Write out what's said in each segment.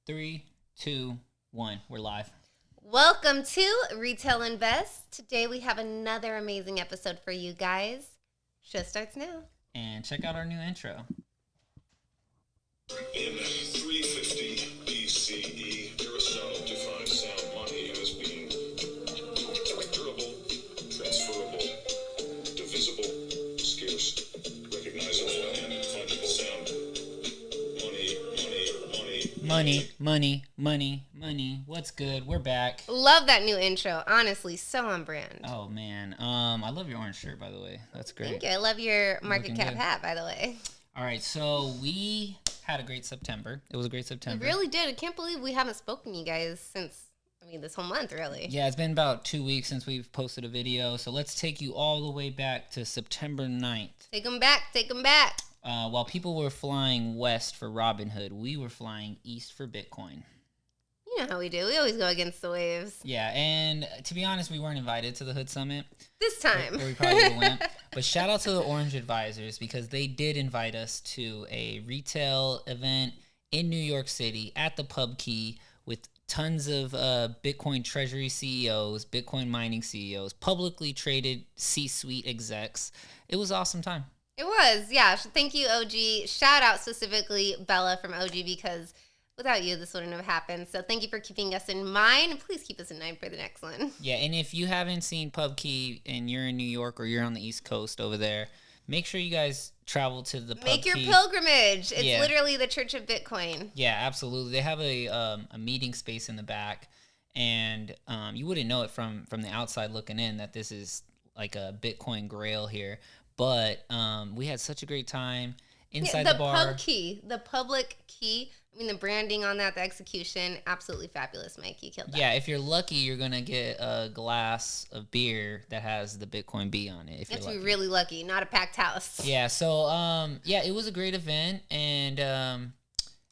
Three, two, one. We're live. Welcome to Retail Invest. Today we have another amazing episode for you guys. Show starts now. And check out our new intro. In 350 BCE, Aristotle defined sound money as being durable, transferable, divisible, scarce, recognizable, and fungible sound. Money. What's good? We're back. Love that new intro. Honestly, so on brand. Oh man. I love your orange shirt, by the way. That's great. Thank you. I love your market Looking cap good. hat, by the way. All right, so we had a great September. It was a great September. We really did. I can't believe we haven't spoken to you guys since, this whole month, really. Yeah, it's been about 2 weeks since we've posted a video. So let's take you all the way back to September 9th. Take them back. While people were flying west for Robinhood, we were flying east for Bitcoin. You know how we do. We always go against the waves. Yeah, and to be honest, we weren't invited to the Hood Summit. This time. Or we probably would have went. But shout out to the Orange Advisors because they did invite us to a retail event in New York City at the Pub Key with tons of Bitcoin Treasury CEOs, Bitcoin mining CEOs, publicly traded C-suite execs. It was an awesome time. It was, yeah. Thank you, OG. Shout out specifically Bella from OG because without you, this wouldn't have happened. So thank you for keeping us in mind. And please keep us in mind for the next one. Yeah, and if you haven't seen Pub Key and you're in New York or you're on the East Coast over there, make sure you guys travel to the Pub Key. Make your pilgrimage. It's Yeah. literally the Church of Bitcoin. Yeah, absolutely. They have a meeting space in the back, and you wouldn't know it from the outside looking in that this is like a Bitcoin grail here. But we had such a great time inside the bar. Pub Key, the public key. The branding on that, the execution, absolutely fabulous, Mike. You killed that. Yeah, if you're lucky, you're going to get a glass of beer that has the Bitcoin B on it. If That's you're lucky. really lucky, not a packed house. Yeah, so it was a great event, and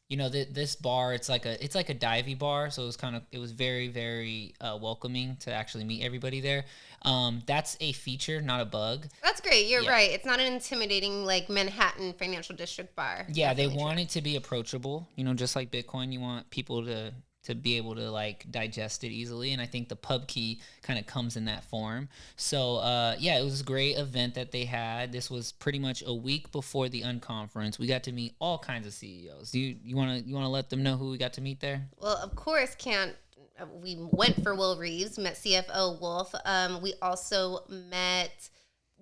this bar, it's like a divey bar, so it was very, very welcoming to actually meet everybody there. That's a feature, not a bug. That's great. You're right. It's not an intimidating like Manhattan financial district bar. Yeah, Definitely they want it to be approachable. Just like Bitcoin, you want people to be able to like digest it easily, and I think the Pub Key kind of comes in that form. So it was a great event that they had. This was pretty much a week before the Unconference. We got to meet all kinds of CEOs. You want to let them know who we got to meet there? Well, of course, we went for Will Reeves, met CFO Wolf. We also met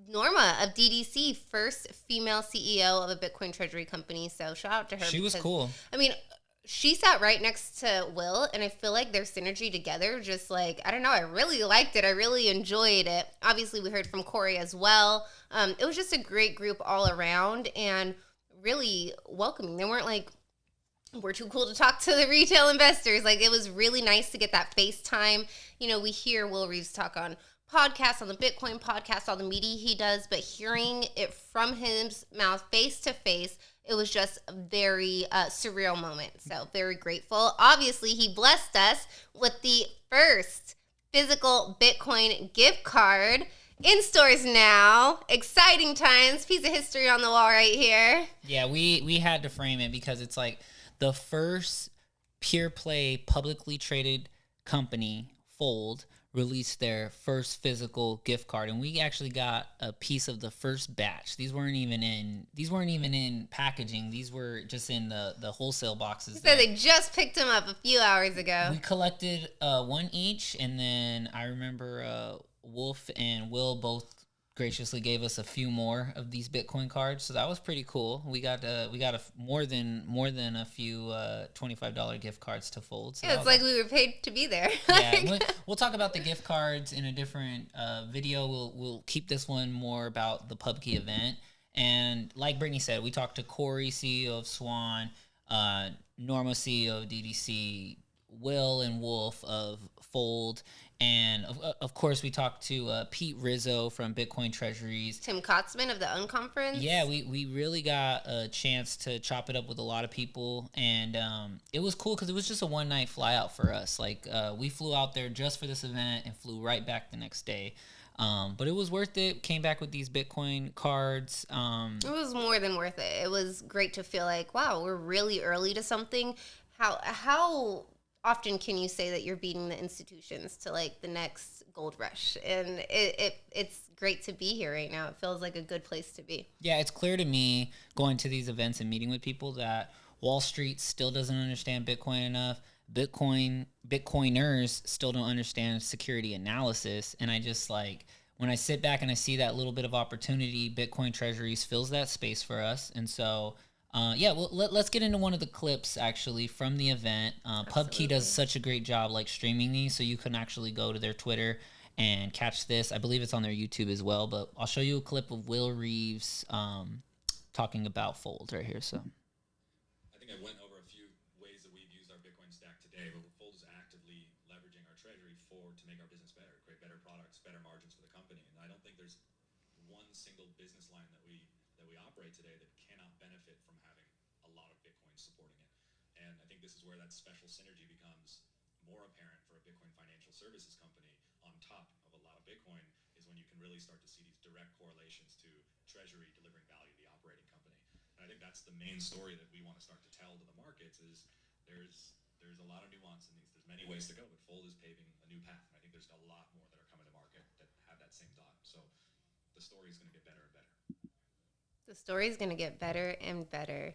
Norma of DDC, first female CEO of a Bitcoin treasury company. So shout out to her. She was cool. She sat right next to Will, and I feel like their synergy together just like, I don't know, I really liked it. I really enjoyed it. Obviously, we heard from Corey as well. It was just a great group all around and really welcoming. They weren't like, we're too cool to talk to the retail investors. Like, it was really nice to get that FaceTime. We hear Will Reeves talk on podcasts, on the Bitcoin podcast, all the media he does, but hearing it from his mouth face to face, it was just a very surreal moment. So very grateful. Obviously, he blessed us with the first physical Bitcoin gift card in stores now. Exciting times. Piece of history on the wall right here. Yeah, we had to frame it because it's like the first pure play publicly traded company, Fold, released their first physical gift card, and we actually got a piece of the first batch. These weren't even in packaging. These were just in the wholesale boxes. So they just picked them up a few hours ago. We collected one each, and then I remember Wolf and Will both graciously gave us a few more of these Bitcoin cards, so that was pretty cool. We got more than a few $25 gift cards to Fold. So yeah, it's like we were paid to be there. Yeah, we'll talk about the gift cards in a different video. We'll keep this one more about the Pub Key event. And like Brittany said, we talked to Corey, CEO of Swan, Norma, CEO of DDC, Will and Wolf of Fold, and of course we talked to Pete Rizzo from Bitcoin Treasuries. Tim Kotzman of the Unconference. Yeah, we really got a chance to chop it up with a lot of people, and it was cool because it was just a one-night fly out for us. Like we flew out there just for this event and flew right back the next day. But it was worth it. Came back with these Bitcoin cards. It was more than worth it. It was great to feel like, wow, we're really early to something. how often can you say that you're beating the institutions to like the next gold rush? And it's great to be here right now. It feels like a good place to be. Yeah, it's clear to me going to these events and meeting with people that Wall Street still doesn't understand Bitcoin enough. Bitcoiners still don't understand security analysis. And I just like, when I sit back and I see that little bit of opportunity, Bitcoin Treasuries fills that space for us. And so, yeah, well, let's get into one of the clips actually from the event. PubKey does such a great job like streaming these, so you can actually go to their Twitter and catch this. I believe it's on their YouTube as well, but I'll show you a clip of Will Reeves talking about Fold right here. So I think I went over a few ways that we've used our Bitcoin stack today, but Fold is actively leveraging our treasury to make our business better, create better products, better margins for the company. And I don't think there's one single business line that we operate today that cannot benefit from having a lot of Bitcoin supporting it. And I think this is where that special synergy becomes more apparent for a Bitcoin financial services company on top of a lot of Bitcoin, is when you can really start to see these direct correlations to treasury delivering value to the operating company. And I think that's the main story that we want to start to tell to the markets is there's a lot of nuance in these. There's many ways to go, but Fold is paving a new path. And I think there's a lot more that are coming to market that have that same thought. So the story is going to get better and better. The story is going to get better and better.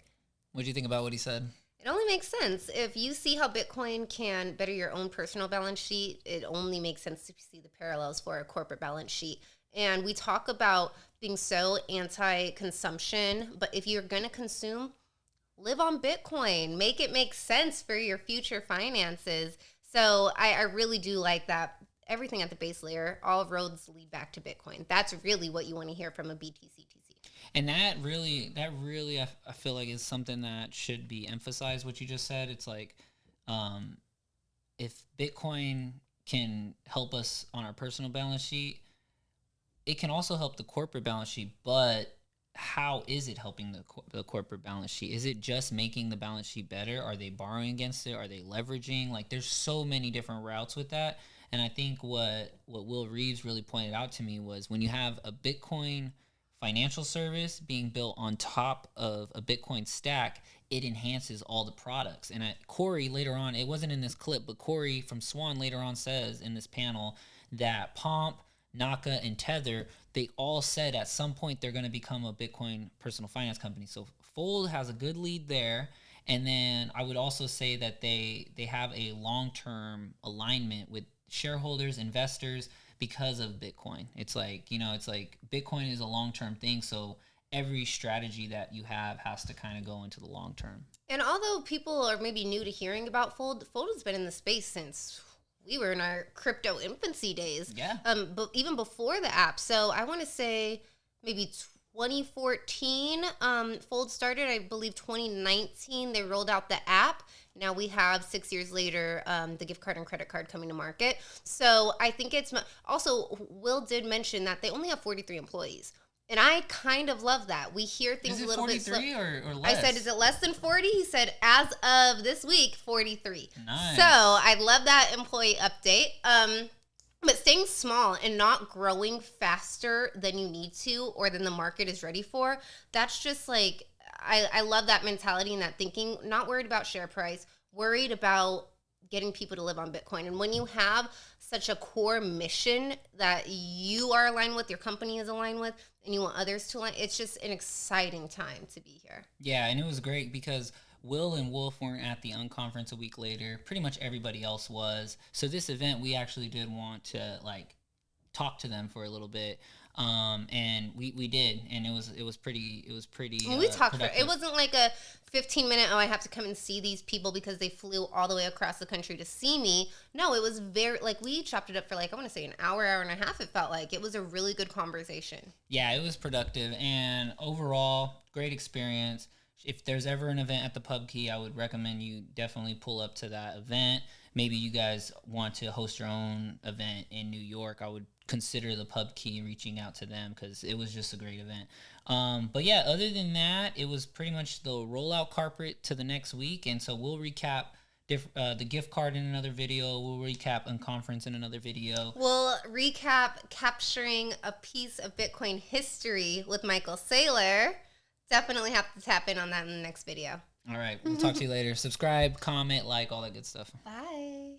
what do you think about what he said? It only makes sense. If you see how Bitcoin can better your own personal balance sheet, it only makes sense to see the parallels for a corporate balance sheet. And we talk about being so anti-consumption, but if you're going to consume, live on Bitcoin. Make it make sense for your future finances. So I really do like that. Everything at the base layer, all roads lead back to Bitcoin. That's really what you want to hear from a BTC. And that really, I feel like is something that should be emphasized. What you just said, it's like, if Bitcoin can help us on our personal balance sheet, it can also help the corporate balance sheet. But how is it helping the corporate balance sheet? Is it just making the balance sheet better? Are they borrowing against it? Are they leveraging? Like, there's so many different routes with that. And I think what Will Reeves really pointed out to me was when you have a Bitcoin financial service being built on top of a Bitcoin stack, it enhances all the products. And Corey later on, it wasn't in this clip, but Corey from Swan later on says in this panel that Pomp, Naka, and Tether, they all said at some point they're going to become a Bitcoin personal finance company. So Fold has a good lead there. And then I would also say that they have a long-term alignment with shareholders, investors, because of Bitcoin. It's like Bitcoin is a long-term thing. So every strategy that you have has to kind of go into the long term. And although people are maybe new to hearing about Fold has been in the space since we were in our crypto infancy days. Yeah. But even before the app. So I want to say maybe 2014, Fold started. I believe 2019, they rolled out the app. Now we have 6 years later, the gift card and credit card coming to market. So I think it's also, Will did mention that they only have 43 employees. And I kind of love that. We hear things a little bit. 43 or less? I said, is it less than 40? He said, as of this week, 43. Nice. So I love that employee update. But staying small and not growing faster than you need to or than the market is ready for, that's just like, I love that mentality and that thinking, not worried about share price, worried about getting people to live on Bitcoin. And when you have such a core mission that you are aligned with, your company is aligned with, and you want others to align, it's just an exciting time to be here. Yeah, and it was great because Will and Wolf weren't at the Unconference a week later. Pretty much everybody else was. So this event, we actually did want to talk to them for a little bit. And we did, and it was pretty. We talked for it. Wasn't like a 15-minute. Oh, I have to come and see these people because they flew all the way across the country to see me. No, it was very we chopped it up for I want to say an hour and a half. It felt like it was a really good conversation. Yeah, it was productive, and overall, great experience. If there's ever an event at the PubKey, I would recommend you definitely pull up to that event. Maybe you guys want to host your own event in New York. I would consider the PubKey reaching out to them because it was just a great event. But yeah, other than that, it was pretty much the rollout carpet to the next week. And so we'll recap the gift card in another video. We'll recap Unconference in another video. We'll recap capturing a piece of Bitcoin history with Michael Saylor. Definitely have to tap in on that in the next video. All right. We'll talk to you later. Subscribe, comment, like, all that good stuff. Bye.